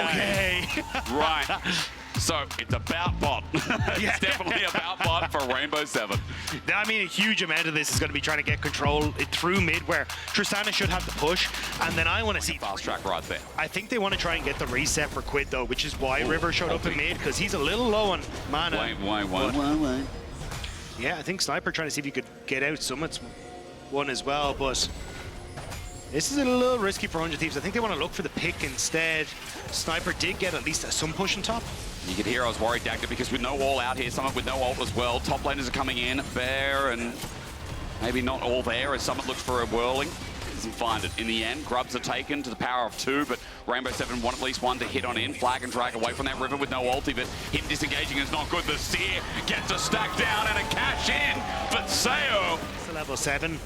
Okay. Right. So it's about bot. It's definitely about bot for Rainbow7. I mean, a huge amount of this is going to be trying to get control through mid, where Tristana should have the push, and then I want to see fast track right there. I think they want to try and get the reset for Quid though, which is why River showed up in mid, because he's a little low on mana. Wait. Yeah, I think Sniper trying to see if he could get out Summit's one as well, but this is a little risky for 100 Thieves. I think they want to look for the pick instead. Sniper did get at least some push on top. You could hear I was worried, Dagda, because with no wall out here, Summit with no ult as well. Top laners are coming in, Bear, and maybe not all there as Summit looks for a whirling. Doesn't find it. In the end, grubs are taken to the power of 2, but Rainbow7 want at least one to hit on in. Flag and drag away from that River with no ulti, but him disengaging is not good. The Seer gets a stack down and a cash in, but Sayo. It's a level 7.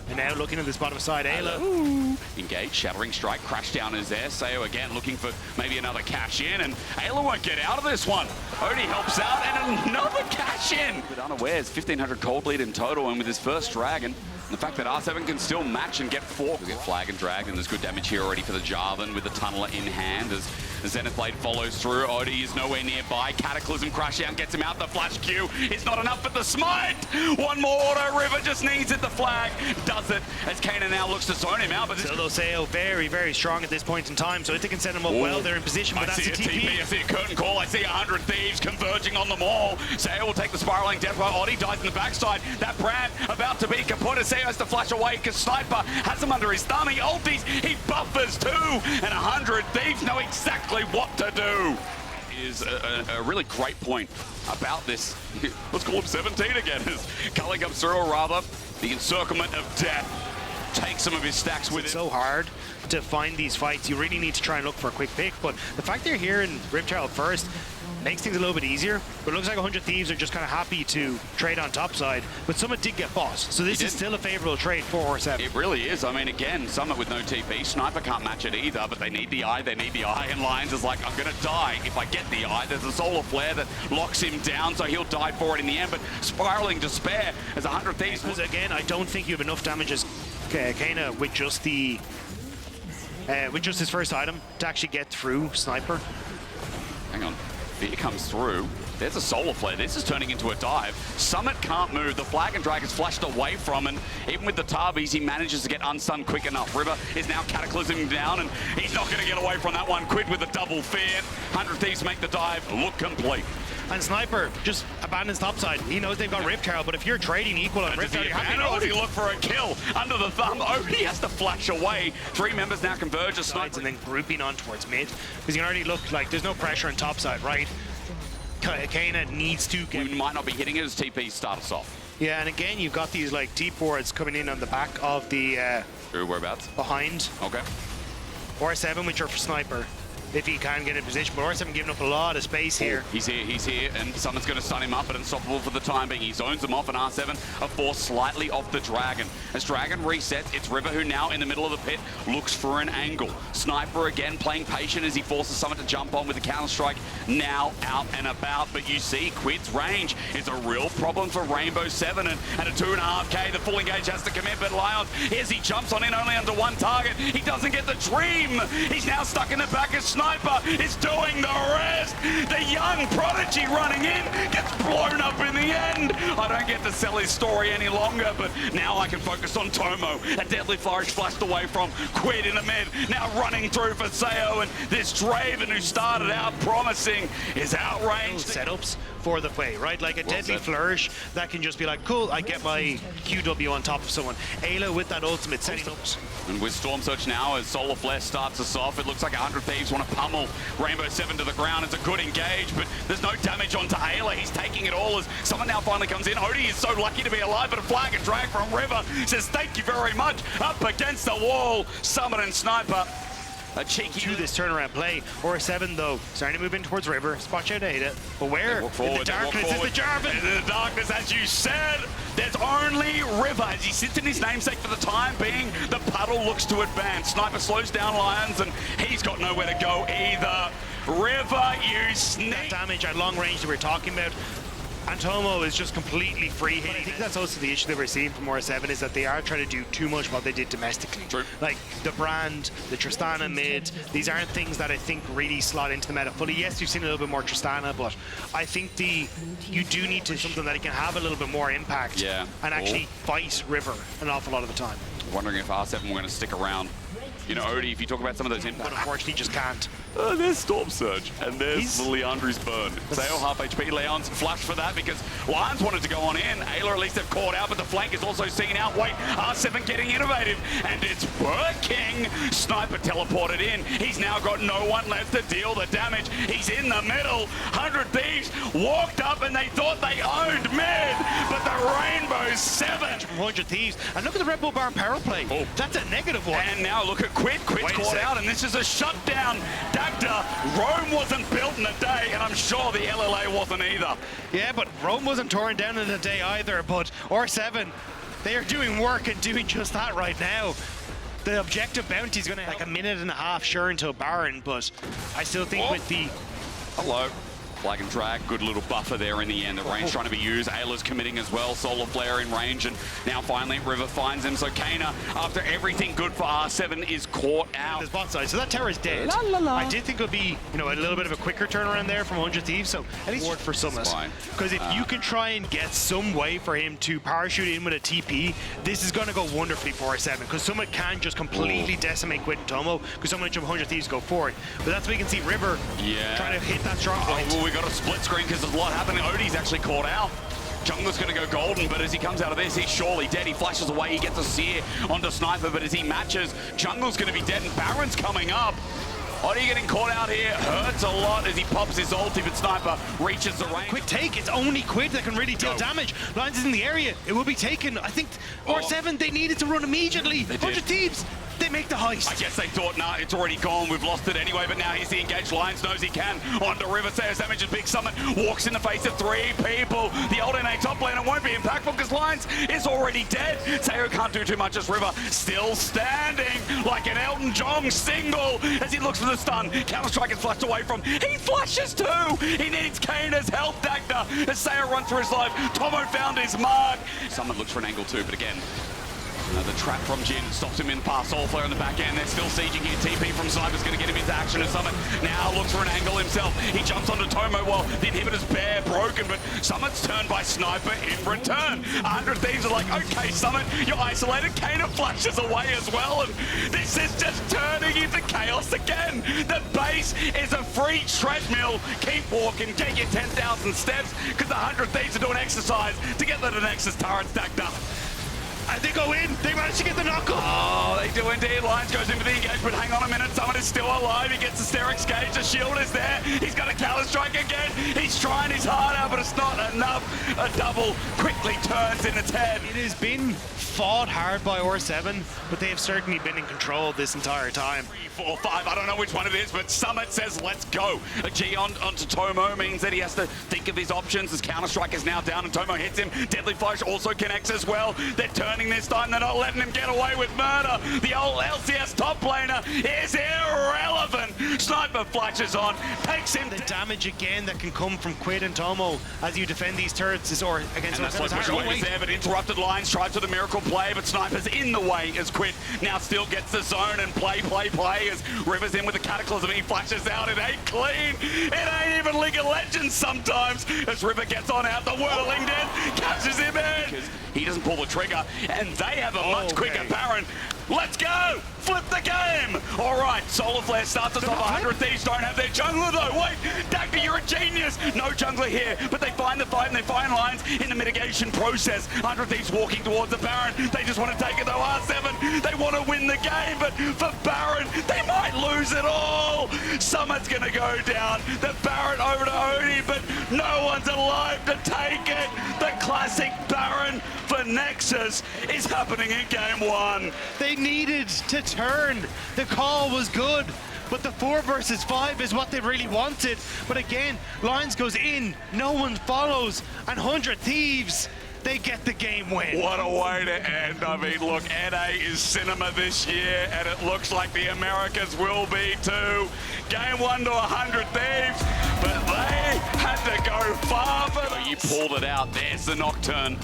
And now looking at this bottom side, Ayla. Engage, Shattering Strike, crash down is there. Sayo again looking for maybe another cash in, and Ayla won't get out of this one. Odie helps out, and another cash in. But unawares, 1,500 cold lead in total, and with his first dragon, the fact that R7 can still match and get 4. We get flag and drag, and there's good damage here already for the Jarvan with the Tunneler in hand as the Zenith Blade follows through. Odie is nowhere nearby. Cataclysm crash down, gets him out. The flash Q is not enough, but the smite! One more auto, River just needs it. The flag does it as Kana now looks to zone him out. But still though, Sayo very, very strong at this point in time, so if they can set him up well, they're in position, but that's a TP. I see a curtain call, I see 100 Thieves converging on them all. Sayo will take the spiraling death while Odie dies in the backside. That Brand about to be kaput as Sayo has to flash away because Sniper has him under his thumb. He ulties, he buffers too, and 100 Thieves know exactly what to do. Is a really great point about this. Let's call him 17 again. As Cully comes through, or rather, the encirclement of death takes some of his stacks with it. It's so hard to find these fights. You really need to try and look for a quick pick, but the fact they're here in Ripchild first makes things a little bit easier, but it looks like 100 Thieves are just kind of happy to trade on top side, but Summit did get boss, so this is still a favorable trade for R7. It really is. I mean, again, Summit with no TP, Sniper can't match it either, but they need the eye, and Lions is like, I'm gonna die if I get the eye. There's a Solar Flare that locks him down, so he'll die for it in the end, but spiraling despair as 100 Thieves. Because again, I don't think you have enough damage as Kana with just the with just his first item to actually get through Sniper. Hang on. Fear comes through. There's a Solar Flare. This is turning into a dive. Summit can't move. The flag and drag is flashed away from, and even with the Tabis, he manages to get unstunned quick enough. River is now cataclysming down, and he's not going to get away from that one. Quid with a double fear. 100 Thieves make the dive look complete. And Sniper just abandons topside. He knows they've got Ripchild, but if you're trading equal on Ripchild, you have to look for a kill under the thumb. Odie has to flash away. 3 members now converge as Sniper. And then grouping on towards mid, because you can already look like there's no pressure on topside, right? Kana needs to get... We might not be hitting it as TP start us off. Yeah, and again, you've got these like T-boards coming in on the back of the... whereabouts? Behind. Okay. R7, which are for Sniper, if he can get in position. But R7 giving up a lot of space here. He's here, and someone's going to stun him up, but unstoppable for the time being. He zones him off, and R7 are forced slightly off the Dragon. As Dragon resets, it's River who now in the middle of the pit looks for an angle. Sniper again playing patient as he forces someone to jump on with the counter-strike now out and about. But you see, Quid's range is a real problem for Rainbow7, and at a 2.5k, the full engage has to commit, but Lions, as he jumps on in only under one target, he doesn't get the dream. He's now stuck in the back as Sniper is doing the rest. The young prodigy running in gets blown up in the end. I don't get to sell his story any longer, but now I can focus on Tomo. A deadly flourish flashed away from Quid in the mid. Now running through for Sayo, and this Draven who started out promising is outranged. Setups for the play, right? Like a deadly flourish that can just be like, cool, I get my QW on top of someone. Ayla with that ultimate setting up. And with Storm Surge now, as Solar Flare starts us off, it looks like 100 Thieves want to pummel Rainbow7 to the ground. It's a good engage, but there's no damage onto Ayla. He's taking it all as someone now finally comes in. Odie is so lucky to be alive, but a flag and drag from River says, thank you very much. Up against the wall, Summit and Sniper. A cheeky to this turnaround play. R7 though, starting to move in towards River. Spot out to hit it. But where? In the darkness is the Jarvan. In the darkness, as you said, there's only River. As he sits in his namesake for the time being, the puddle looks to advance. Sniper slows down Lions, and he's got nowhere to go either. River, you sneak. That damage at long range that we're talking about. And Tomo is just completely free hitting. I think that's also the issue that we're seeing from R7 is that they are trying to do too much what they did domestically. True. Like the brand, the Tristana mid, these aren't things that I think really slot into the meta fully. Yes, you've seen a little bit more Tristana, but I think you do need to something that it can have a little bit more impact and actually fight River an awful lot of the time. Wondering if R7 were going to stick around. You know, Odie, if you talk about some of those impacts. But unfortunately, just can't. There's Storm Surge, and there's Leandri's burn. Sayo half HP, Leon's flushed for that because Lions wanted to go on in. Ayla at least they've caught out, but the flank is also seen out. Wait, R7 getting innovative, and it's working. Sniper teleported in. He's now got no one left to deal the damage. He's in the middle. 100 Thieves walked up, and they thought they owned mid, but the Rainbow7. From 100 Thieves, and look at the Red Bull Bar power play. Oh. That's a negative one. And now look at Quid's caught out, and this is a shutdown. Dagda, Rome wasn't built in a day, and I'm sure the LLA wasn't either. Yeah, but Rome wasn't torn down in a day either, but R7, they are doing work and doing just that right now. The objective bounty is going to like a minute and a half, sure, until Baron, but I still think with the... Hello. Flag and drag, good little buffer there in the end. The range trying to be used. Ayla's committing as well. Solar Flare in range, and now finally River finds him. So Kana, after everything good for R7, is caught out. His bot side, so that tower is dead. I did think it would be, you know, a little bit of a quicker turnaround there from 100 Thieves, so at least for Summit. Because if you can try and get some way for him to parachute in with a TP, this is going to go wonderfully for R7, because Summit can just completely decimate Quid and Tomo, because so much of 100 Thieves go forward. But that's where we can see River trying to hit that strong point. Well, we got a split screen because there's a lot happening. Odie's actually caught out. Jungler's going to go golden, but as he comes out of this, he's surely dead. He flashes away, he gets a sear onto Sniper, but as he matches, Jungler's going to be dead, and Baron's coming up. Odie getting caught out here hurts a lot as he pops his ulti, but Sniper reaches the range. Quick take, it's only Quid that can really deal damage. Lions is in the area, it will be taken. I think R7, they needed to run immediately. 100 Thieves, they make the heist. I guess they thought, nah, it's already gone, we've lost it anyway, but now he's the engaged. Lions knows he can. Onto River, Sayo's damage, and Big Summit walks in the face of 3 people. The old NA top laner won't be impactful because Lions is already dead. Sayo can't do too much as River still standing like an Elton John single as he looks for the stun. Counter-Strike is flushed away from. He flushes too! He needs Kana's health Dagda as Sayo runs for his life. Tomo found his mark. Summit looks for an angle too, but again, the trap from Jin stops him in the pass. Soul Flare in the back end. They're still sieging here. TP from Sniper's going to get him into action. And Summit now looks for an angle himself. He jumps onto Tomo while the inhibitor's bare broken, but Summit's turned by Sniper in return. 100 Thieves are like, okay, Summit, you're isolated. Kana flashes away as well, and this is just turning into chaos again. The base is a free treadmill. Keep walking, get your 10,000 steps, because the 100 Thieves are doing exercise to get the Nexus turret stacked up. And they go in, they manage to get the knockoff. Oh, they do indeed. Lions goes into the engagement. Hang on a minute, Summit is still alive. He gets the Sterix gauge, the shield is there. He's got a counter-strike again. He's trying his heart out, but it's not enough. A double quickly turns in its head. It has been fought hard by R7, but they have certainly been in control this entire time. 3, 4, 5, I don't know which one it is, but Summit says, let's go. A G onto Tomo means that he has to think of his options. His counter-strike is now down, and Tomo hits him. Deadly Flash also connects as well. They're turning this time. They're not letting him get away with murder. The old LCS top laner is irrelevant. Sniper flashes on, takes him. The damage again that can come from Quid and Tomo as you defend these turrets is or against and that's like was there, but interrupted Lions tried for the miracle play, but Sniper's in the way as Quid now still gets the zone and play as River's in with the Cataclysm. He flashes out. It ain't clean. It ain't even League of Legends sometimes as River gets on out. The Whirling Death catches him in. Because he doesn't pull the trigger, and they have a much quicker Baron. Let's go! Flip the game! All right, Solar Flare starts us off. 100 Thieves don't have their jungler though. Wait, Dagda, you're a genius! No jungler here, but they find the fight and they find Lions in the mitigation process. 100 Thieves walking towards the Baron. They just want to take it though. R7, they want to win the game, but for Baron, they might lose it all. Summit's gonna go down. The Baron over to Odie, but no one's alive to take it. The classic Baron for Nexus is happening in game 1. They needed to turn. The call was good, but the 4 versus 5 is what they really wanted. But again, Lions goes in, no one follows, and 100 Thieves, they get the game win. What a way to end. I mean, look, NA is cinema this year, and it looks like the Americas will be too. Game 1 to 100 Thieves, but they had to to go far, but you pulled it out. There's the Nocturne.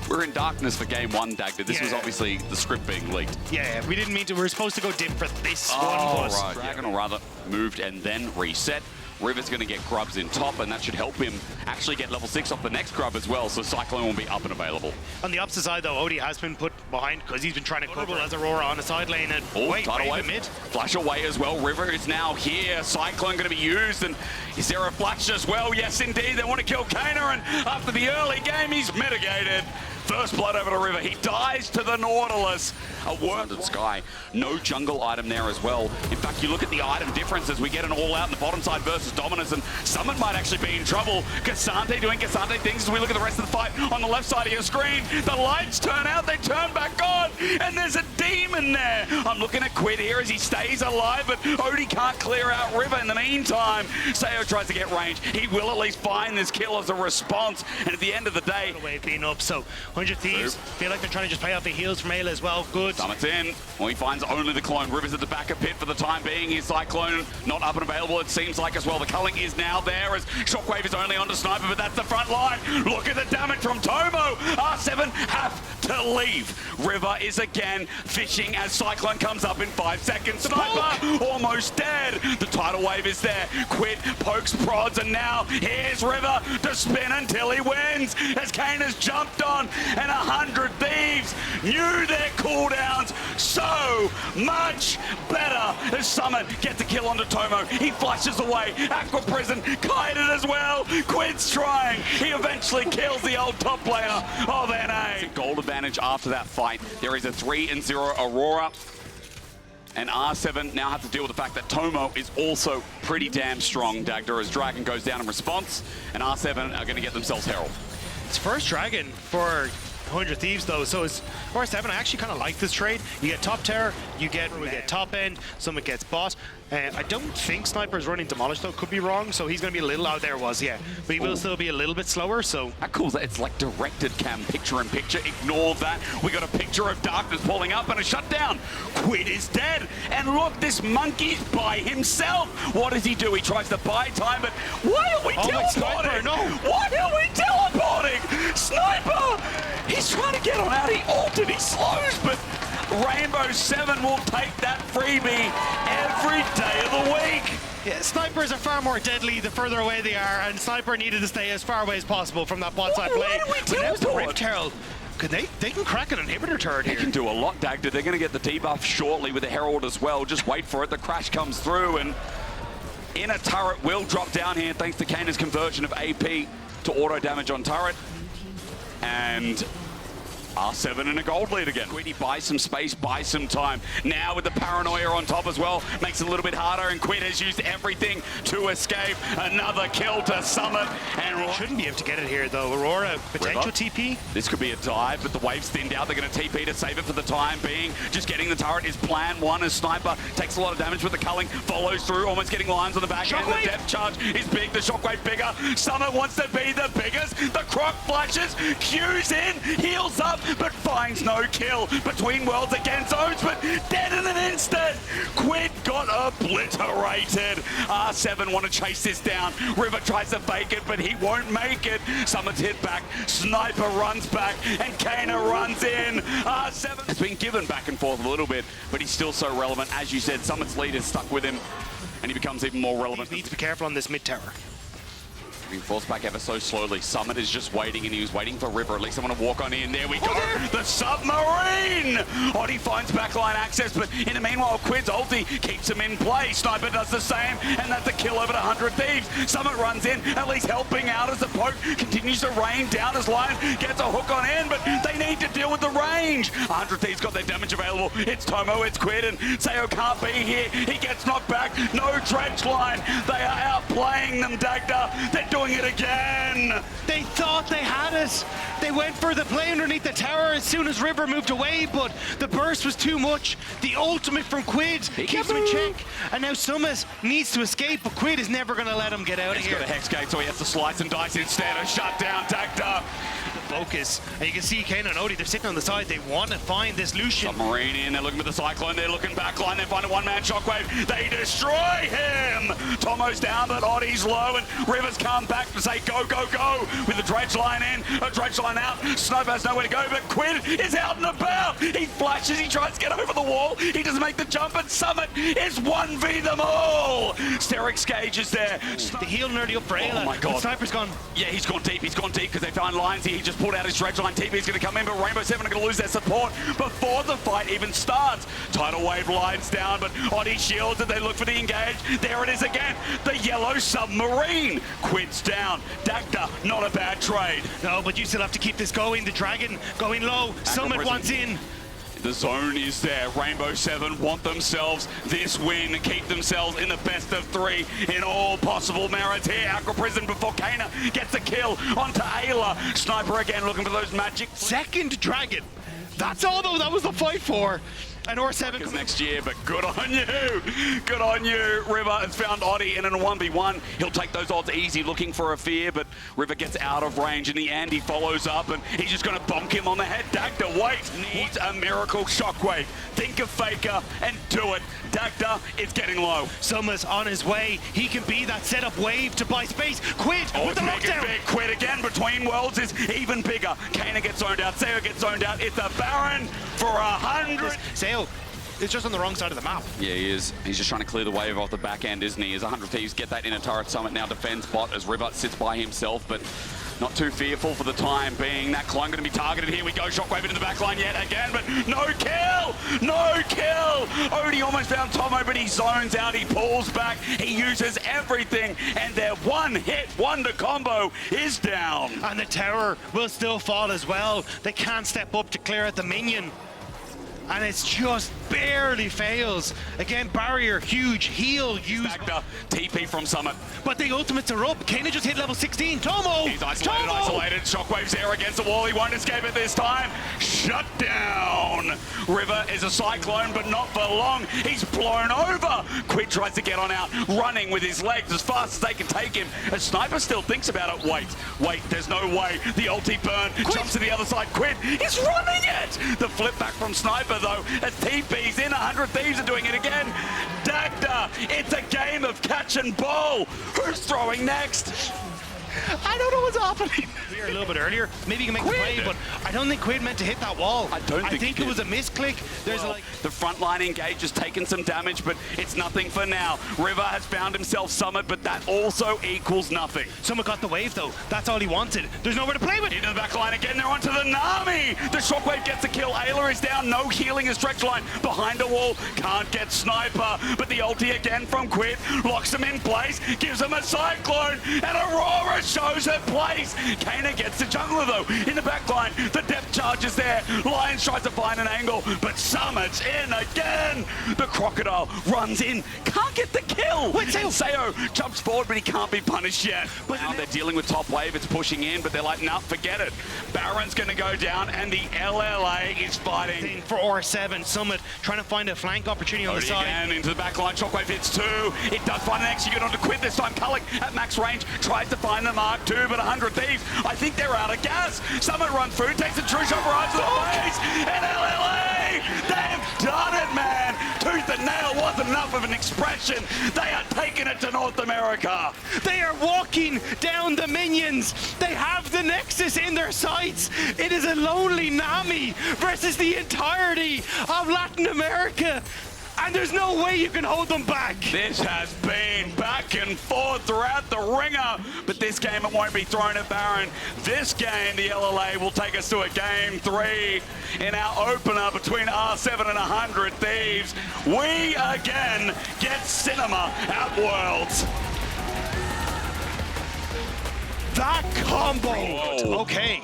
We're in darkness for game one, Dagda. This was obviously the script being leaked. Yeah, we didn't mean to. We were supposed to go dim for this one. Right. Dragon, or rather, moved and then reset. River's going to get grubs in top, and that should help him actually get level 6 off the next grub as well, so Cyclone will be up and available. On the opposite side, though, Odie has been put behind because he's been trying to cover as Aurora on the side lane. And tidal wave. Mid. Flash away as well. River is now here. Cyclone going to be used, and is there a flash as well? Yes, indeed. They want to kill Kana, and after the early game, he's mitigated. First blood over to River. He dies to the Nautilus. A wounded Sky. No jungle item there as well. In fact, you look at the item differences. We get an all-out in the bottom side versus Dominus, and Summit might actually be in trouble. Cassante doing Cassante things as we look at the rest of the fight on the left side of your screen. The lights turn out, they turn back on, and there's a demon there. I'm looking at Quid here as he stays alive, but Odie can't clear out River. In the meantime, Sayo tries to get range. He will at least find this kill as a response, and at the end of the day, wave being up, so 100 Thieves feel like they're trying to just play off the heels from Ayla as well. Good. Summit's in. Well, he finds only the clone. River's at the back of pit for the time being. His Cyclone not up and available, it seems like, as well. The culling is now there as Shockwave is only on to Sniper, but that's the front line. Look at the damage from Tomo. R7 have to leave. River is again fishing as Cyclone comes up in 5 seconds. Sniper almost dead. The tidal wave is there. Quid pokes, prods, and now here's River to spin until he wins as Kane has jumped on, and 100 Thieves knew their cooldowns so much better as Summit gets a kill onto Tomo. He flushes away. Aqua Prison kited as well. Quid's trying. He eventually kills the old top laner of NA. Gold advantage after that fight. There is a 3-0 Aurora. And R7 now have to deal with the fact that Tomo is also pretty damn strong, Dagda, as Dragon goes down in response, and R7 are going to get themselves Herald. It's first Dragon for 100 Thieves, though, so it's R7. I actually kind of like this trade. You get top tower, we get top end, someone gets bot. I don't think Sniper is running Demolish, though. Could be wrong, so he's going to be a little out there, but he will still be a little bit slower, so. How cool is that? It's like directed cam, picture-in-picture. Ignore that. We got a picture of Darkness pulling up and a shutdown. Quid is dead. And look, this monkey's by himself. What does he do? He tries to buy time, but why are we teleporting? No. Why are we teleporting? Sniper! He's trying to get on out. He altered, he slows, but Rainbow7 will take that freebie every day of the week. Yeah, Snipers are far more deadly the further away they are, and Sniper needed to stay as far away as possible from that bot side play. Why do we teleport? Rift Herald, they can crack an inhibitor turret here. They can do a lot, Dagda. They're going to get the debuff shortly with the Herald as well. Just wait for it. The crash comes through, and inner turret will drop down here thanks to Kana's conversion of AP to auto damage on turret. And R7 in a gold lead again. Quid, he buys some space, buys some time. Now with the paranoia on top as well, makes it a little bit harder, and Quid has used everything to escape. Another kill to Summit, and shouldn't be able to get it here though. Aurora, potential River. TP. This could be a dive, but the wave's thinned out. They're going to TP to save it for the time being. Just getting the turret is plan one as Sniper takes a lot of damage with the culling, follows through, almost getting lines on the back end. The depth charge is big, the shockwave bigger. Summit wants to be the biggest. The croc flashes, Q's in, heals up, but finds no kill between worlds against zones, but dead in an instant. Quid got obliterated. R7 want to chase this down. River tries to fake it, but he won't make it. Summit's hit back. Sniper runs back, and Kana runs in. R7 has been given back and forth a little bit, but he's still so relevant. As you said, Summit's lead is stuck with him, and he becomes even more relevant. He needs to be careful on this mid tower. Being forced back ever so slowly. Summit is just waiting, and he was waiting for River. At least I want to walk on in. There we go. The submarine! Oddie finds backline access, but in the meanwhile, Quid's ulti keeps him in play. Sniper does the same, and that's a kill over 100 Thieves. Summit runs in, at least helping out as the poke continues to rain down as Lion gets a hook on in, but they need to deal with the range. 100 Thieves got their damage available. It's Tomo, it's Quid, and Sayo can't be here. He gets knocked back. No dredge line. They are outplaying them, Dagda. They're doing it again. They thought they had it. They went for the play underneath the tower as soon as River moved away, but the burst was too much. The ultimate from Quid keeps him in check, and now Summit needs to escape, but Quid is never going to let him get out of here. He's got a Hex Gate, so he has to slice and dice instead. A shutdown, Dagda. focus. And you can see Kane and Odie, they're sitting on the side. They want to find this Lucian. Submarine in, they're looking for the Cyclone, they're looking backline, they find a one-man Shockwave, they destroy him! Tomo's down, but Odie's low, and Rivers come back to say go, go, go, with the dredge line in, a dredge line out, Sniper has nowhere to go, but Quinn is out and about! He flashes, he tries to get over the wall, he doesn't make the jump, and Summit is 1v them all! Sterix Gage is there. The heal nearly up for Ayla. Oh my god. Sniper's gone. Yeah, he's gone deep because they found lines here. He just pulled out his dredge line. TP's going to come in, but Rainbow7 are going to lose their support before the fight even starts. Tidal Wave lines down, but Oddie shields and they look for the engage. There it is again. The yellow submarine. Quid's down. Dacta, not a bad trade. No, but you still have to keep this going. The Dragon going low. Summit wants in. The zone is there. Rainbow7 want themselves this win, keep themselves in the best of 3 in all possible merits here. Aqua Prison before Kana gets a kill onto Ayla. Sniper again looking for those magic. Second Dragon. That's all though, that was the fight for. And R7 next year, but good on you. Good on you. River has found Oddie in a 1v1. He'll take those odds easy, looking for a fear, but River gets out of range. In the end, he follows up, and he's just going to bonk him on the head. Dacta, wait, needs a miracle shockwave. Think of Faker and do it. Dacta is getting low. Summer's on his way. He can be that setup wave to buy space. Quid with the lockdown. Big. Quid again between worlds is even bigger. Kana gets zoned out. Sayo gets zoned out. It's a Baron for 100. Sayo is just on the wrong side of the map. Yeah, he is. He's just trying to clear the wave off the back end, isn't he? As 100 Thieves get that inner turret. Summit now defends bot as River sits by himself, but not too fearful for the time being. That clone going to be targeted. Here we go. Shockwave into the back line yet again, but no kill! No kill! Odie almost found Tomo, but he zones out. He pulls back. He uses everything, and their one-hit wonder combo is down. And the tower will still fall as well. They can't step up to clear out the minion. And it's just barely fails. Again, barrier, huge, heal, use. TP from Summit. But the ultimates are up. Kana just hit level 16. Tomo! He's isolated. Shockwave's there against the wall. He won't escape it this time. Shut down. River is a cyclone, but not for long. He's blown over. Quid tries to get on out, running with his legs as fast as they can take him. A Sniper still thinks about it. Wait, there's no way. The ulti burn, jumps to the other side. Quid is running it. The flip back from Sniper, though, as TP's in. 100 Thieves are doing it again. Dacta, it's a game of catch and ball. Who's throwing next? I don't know what's happening. We were a little bit earlier. Maybe you can make the play, but I don't think Quid meant to hit that wall. I think it was a misclick. There's like the front line engage has taken some damage, but it's nothing for now. River has found himself Summit, but that also equals nothing. Someone got the wave though. That's all he wanted. There's nowhere to play with. Into the back line again. They're onto the Nami. The shockwave gets a kill. Ayla is down. No healing. A stretch line behind a wall. Can't get Sniper, but the ulti again from Quid locks him in place. Gives him a cyclone, and Aurora shows her place. Kana gets the jungler though in the back line. The depth charge is there. Lions tries to find an angle, but Summit's in again. The Crocodile runs in, can't get the kill. Wait, Sayo jumps forward, but he can't be punished yet. But now they're dealing with top wave. It's pushing in, but they're like, nah, forget it. Baron's going to go down, and the LLA is fighting for R7. Summit trying to find a flank opportunity on the side. Again into the back line. Shockwave hits 2. It does find an execute onto Quid this time. Kullik at max range tries to find the mark 2, but 100 Thieves, I think they're out of gas. Summit runs through, takes a true shot right to the face, and LLA, they've done it, man. Tooth and nail wasn't enough of an expression. They are taking it to North America. They are walking down the minions. They have the Nexus in their sights. It is a lonely Nami versus the entirety of Latin America. And there's no way you can hold them back. This has been back and forth throughout the ringer, but this game it won't be thrown at Baron. This game, the LLA will take us to a game 3 in our opener between R7 and 100 Thieves. We again get cinema at Worlds. That combo. Whoa. Okay.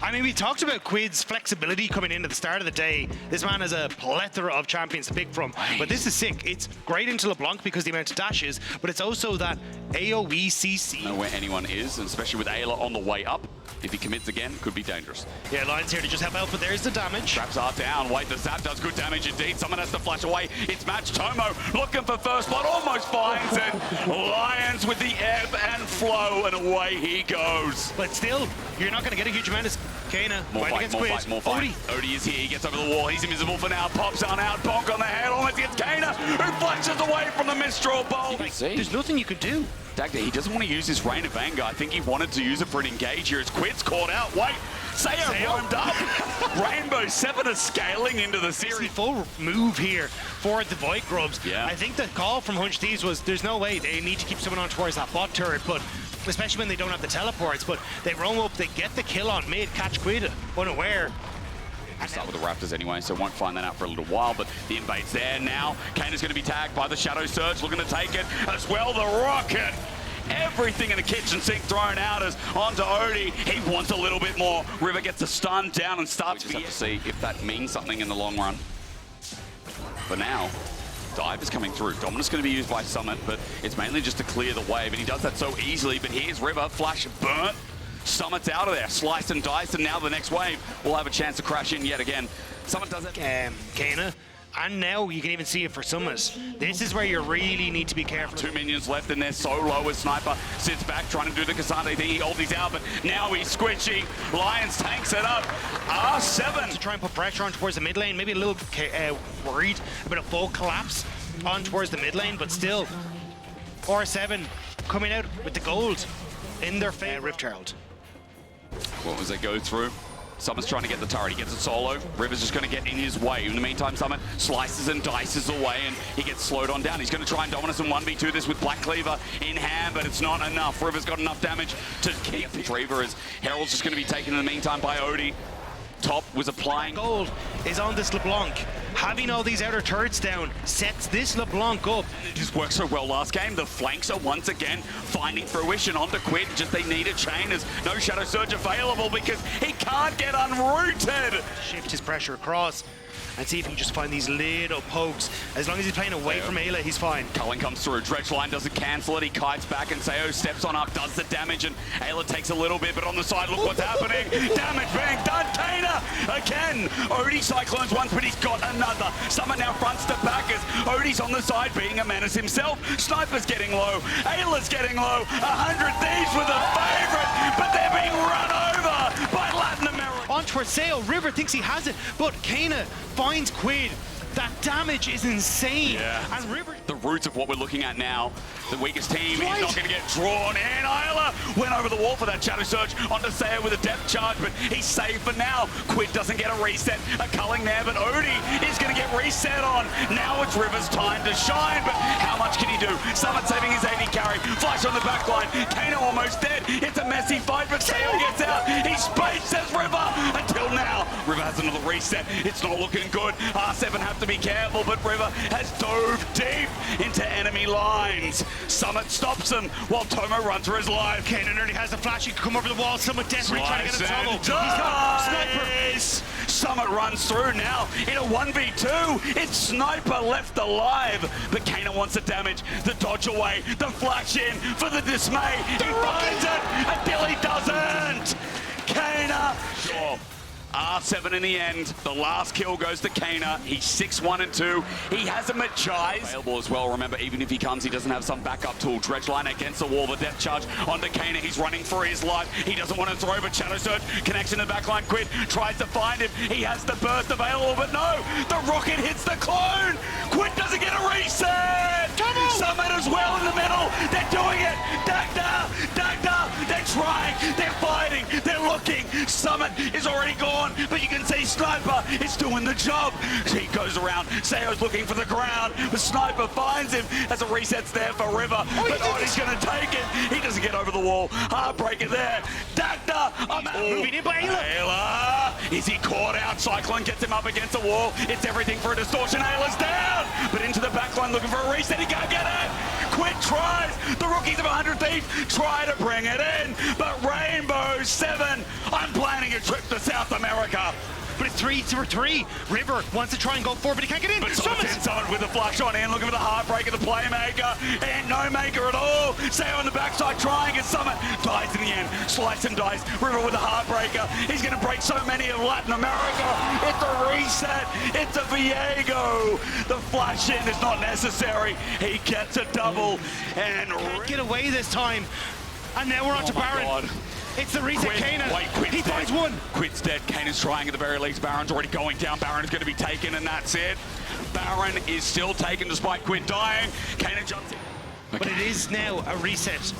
I mean, we talked about Quid's flexibility coming in at the start of the day. This man has a plethora of champions to pick from, but this is sick. It's great into LeBlanc because the amount of dashes, but it's also that AoE CC. Know where anyone is, and especially with Ayla on the way up. If he commits again, could be dangerous. Yeah, Lions here to just help out, but there's the damage. Traps are down. Wait, the zap does good damage indeed. Someone has to flash away. It's Match Tomo looking for first blood, almost finds it. Lions with the ebb and flow, and away away he goes. But still, you're not going to get a huge amount of Kana. More fight, more fight. Odie is here, he gets over the wall, he's invisible for now, pops on out, bonk on the head, almost gets Kana, who flashes away from the Mistral Bolt. There's nothing you can do. Dagda, he doesn't want to use his Rain of Anger. I think he wanted to use it for an engage here. His Quid's caught out. Wait, Sayo roamed up. Rainbow7 is scaling into the series. Full move here for the Void Grubs. Yeah. I think the call from Hunch Thieves was there's no way they need to keep someone on towards that bot turret, but especially when they don't have the teleports, but they roam up, they get the kill on mid, catch Quid unaware. Start with the Raptors anyway, so won't find that out for a little while, but the invade's there now. Kane is going to be tagged by the Shadow Surge, looking to take it as well. The Rocket, everything in the kitchen sink thrown out as onto Odie. He wants a little bit more. River gets a stun down and starts. We just have to see if that means something in the long run. For now, Dive is coming through. Dominus going to be used by Summit, but it's mainly just to clear the wave, and he does that so easily. But here's River, flash burnt. Summit's out of there, sliced and diced, and now the next wave will have a chance to crash in yet again. Summit does it. Kana, and now you can even see it for Summit. This is where you really need to be careful. 2 minions left in there, so low as Sniper sits back trying to do the Cassandra thing. He holds these out, but now he's squishy. Lions tanks it up. R7 to try and put pressure on towards the mid lane, maybe a little worried about a full collapse on towards the mid lane, but still, R7 coming out with the gold in their favor. Rift Herald. What was that go through? Summit's trying to get the turret. He gets it solo. River's just going to get in his way. In the meantime, Summit slices and dices away, and he gets slowed on down. He's going to try and Dominus and 1v2 this with Black Cleaver in hand, but it's not enough. River's got enough damage to keep Retriever as Herald's just going to be taken in the meantime by Odie. Top was applying. Gold is on this LeBlanc. Having all these outer turrets down sets this LeBlanc up. It just worked so well last game. The flanks are once again finding fruition onto Quid. Just they need a chain. There's no Shadow Surge available because he can't get unrooted. Shift his pressure across and see if he can just find these little pokes. As long as he's playing away from Ayla, he's fine. Cullen comes through. Dredgeline doesn't cancel it. He kites back and Sayo steps on up, does the damage, and Ayla takes a little bit, but on the side, look what's happening. Damage being done. Kana again. Odie cyclones once, but he's got another. Summit now fronts to backers. Odie's on the side being a menace himself. Sniper's getting low. Ayla's getting low. 100 Thieves with a favorite, but they're being run over by Latin America. On towards Sayo, River thinks he has it, but Kana finds Quid. That damage is insane. Yeah. And River... The roots of what we're looking at now. The weakest team is not going to get drawn in. Ayla went over the wall for that Shadow Surge onto Sayo with a depth charge, but he's safe for now. Quid doesn't get a reset. A culling there, but Odie is going to get reset on. Now it's River's time to shine, but how much can he do? Summit saving his AD carry. Flash on the back line. Kano almost dead. It's a messy fight, but Sayo gets out. He's spaced, says River. Until now, River has another reset. It's not looking good. R7 have to be careful, but River has dove deep into enemy lines. Summit stops him while Tomo runs for his life. Kana nearly has the flash. He can come over the wall. Someone desperately trying to get in trouble. He's got Sniper. Summit runs through now in a 1v2. It's Sniper left alive, but Kana wants the damage. The dodge away, the flash in for the dismay. He finds it until he doesn't. Kana. Oh. R7 in the end. The last kill goes to Kana. He's 6-1-2. He has him at Chais. Available as well. Remember, even if he comes, he doesn't have some backup tool. Dredgeline against the wall. The depth charge onto Kana. He's running for his life. He doesn't want to throw, but Shadow Surge connects in the backline. Quid tries to find him. He has the burst available, but no. The rocket hits the clone. Quid doesn't get a reset. Summit as well in the middle. They're doing it. Dagda. They're trying. They're fighting. They're looking. Summit is already gone, but you can see Sniper is doing the job. He goes around. Sayo's looking for the ground, but Sniper finds him as a reset's there for River. But Odie's going to take it. He doesn't get over the wall. Heartbreaker there. Dagda. Moving in by Ayla. Is he caught out? Cyclone gets him up against the wall. It's everything for a distortion. Ayla's down, but into the backline looking for a reset. He can't get it. Quid tries. The rookies of 100 Thieves try to bring it in, but Rainbow7, I'm planning a trip to South America. But it's 3-3. River wants to try and go forward, but he can't get in. But Summit with a flash on in, looking for the heartbreaker, the playmaker, and no maker at all. Sayo on the backside trying, and Summit dies in the end. Slice and dice. River with a heartbreaker. He's going to break so many of Latin America. It's a reset. It's a Viego. The flash in is not necessary. He gets a double and can't get away this time. And now we're on to my Baron. God. It's the reset, Kana. He finds one. Quid's dead. Kana's trying at the very least. Baron's already going down. Baron is going to be taken, and that's it. Baron is still taken despite Quid dying. Kana jumps in. But it is now a reset.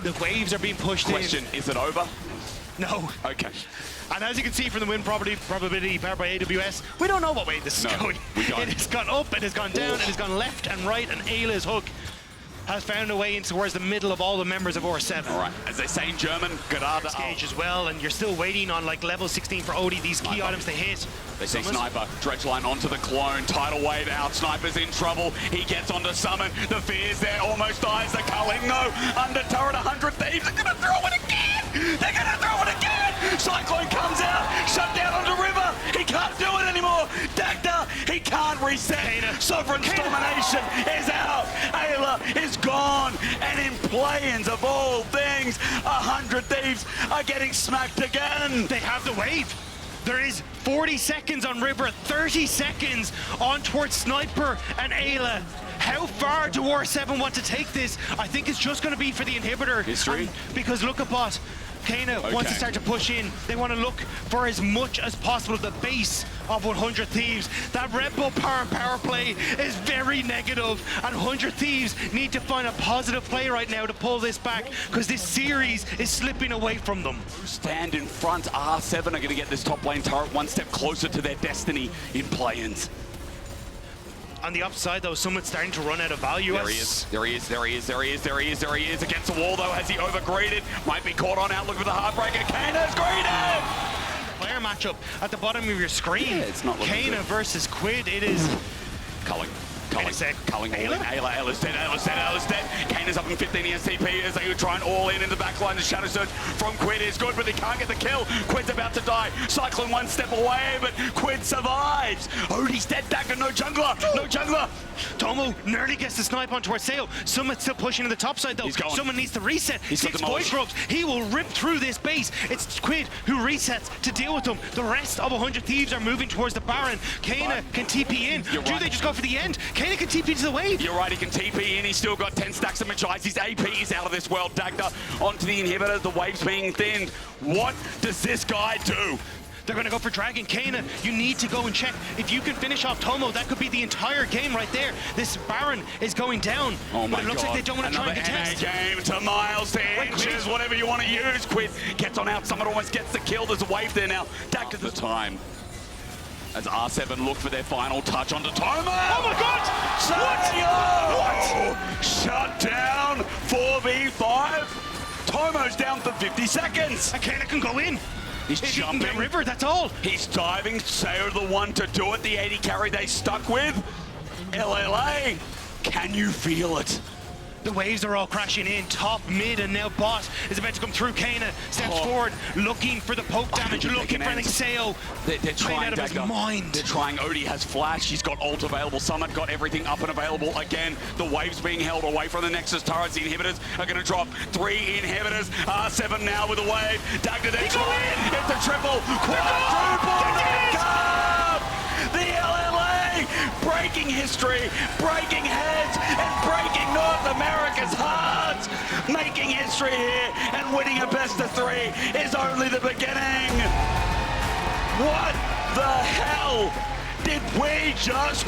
The waves are being pushed Question, is it over? No. Okay. And as you can see from the win probability powered by AWS, we don't know what way this is going. we don't. It has gone up, it has gone down, it has gone left and right, and Ayla's hook has found a way into towards the middle of all the members of R7. All right, as they say in German, gerade Stage as well, and you're still waiting on like level 16 for Odie, these key items to hit. They see Sniper, dredge line onto the clone, tidal wave out, Sniper's in trouble, he gets onto Summon, the fear's there, almost dies, the culling, no, under turret, 100 Thieves, they're gonna throw it again! They're gonna throw it again! Cyclone comes out, shut down onto River, he can't do it anymore, Dagda, he can't reset, Sovereign's domination is out, Ayla is gone, and in play-ins of all things, 100 Thieves are getting smacked again! They have the wave. There is 40 seconds on River, 30 seconds on towards Sniper and Ayla. How far do R7 want to take this? I think it's just going to be for the inhibitor. History. Because look at bot. Kana wants to start to push in. They want to look for as much as possible at the base of 100 Thieves. That Red Bull power play is very negative, and 100 Thieves need to find a positive play right now to pull this back, because this series is slipping away from them. Stand in front, R7 are going to get this top lane turret one step closer to their destiny in play-ins. On the upside, though, someone's starting to run out of value. There he is against the wall, though. Has he overgreeded? Might be caught on out. Look for the heartbreaker. Kana's greeted! Player matchup at the bottom of your screen. Yeah, it's not looking Kana good. versus Quid. It is Culling all Ayla? in. Ayla's dead. Kana's up in 15 ESTP as they try and all in the back line. The Shadow Surge from Quid is good, but they can't get the kill. Quid's about to die. Cyclone one step away, but Quid survives. Odie's dead. Dagger, no jungler. Tomo nearly gets the snipe on towards Seo. Someone's still pushing to the top side, though. He's going. Someone needs to reset. He's got 6 the voice ropes. He will rip through this base. It's Quid who resets to deal with them. The rest of 100 Thieves are moving towards the Baron. Kana can TP in. Do they just go for the end? Kana can TP to the wave. You're right, he can TP in. He's still got 10 stacks of Magi's. His AP is out of this world. Dagda onto the inhibitor. The wave's being thinned. What does this guy do? They're going to go for Dragon. Kana, you need to go and check. If you can finish off Tomo, that could be the entire game right there. This Baron is going down. Oh my but it looks God. like they don't want to try and contest. Game to miles, to inches, whatever you want to use. Quid gets on out. Someone almost gets the kill. There's a wave there now. Dagda's the time. As R7 look for their final touch onto Tomo. Oh my God! What? Shut down 4v5. Tomo's down for 50 seconds. And Kana can go in. He's If jumping. He can get River, that's all. He's diving. Sayo the one to do it. The 80 carry they stuck with. LLA, can you feel it? The waves are all crashing in. Top, mid, and now bot is about to come through. Kana steps forward, looking for the poke damage, looking for Seo. They're trying out of his mind. They're trying. Odie has flash. He's got ult available. Summit got everything up and available again. The waves being held away from the Nexus turrets. The inhibitors are going to drop 3 inhibitors. R7 now with a wave. Dagda then trying. It's a triple. Quadruple. The LLA breaking history, breaking heads, and breaking North America's hearts. Making history here and winning a best of 3 is only the beginning. What the hell did we just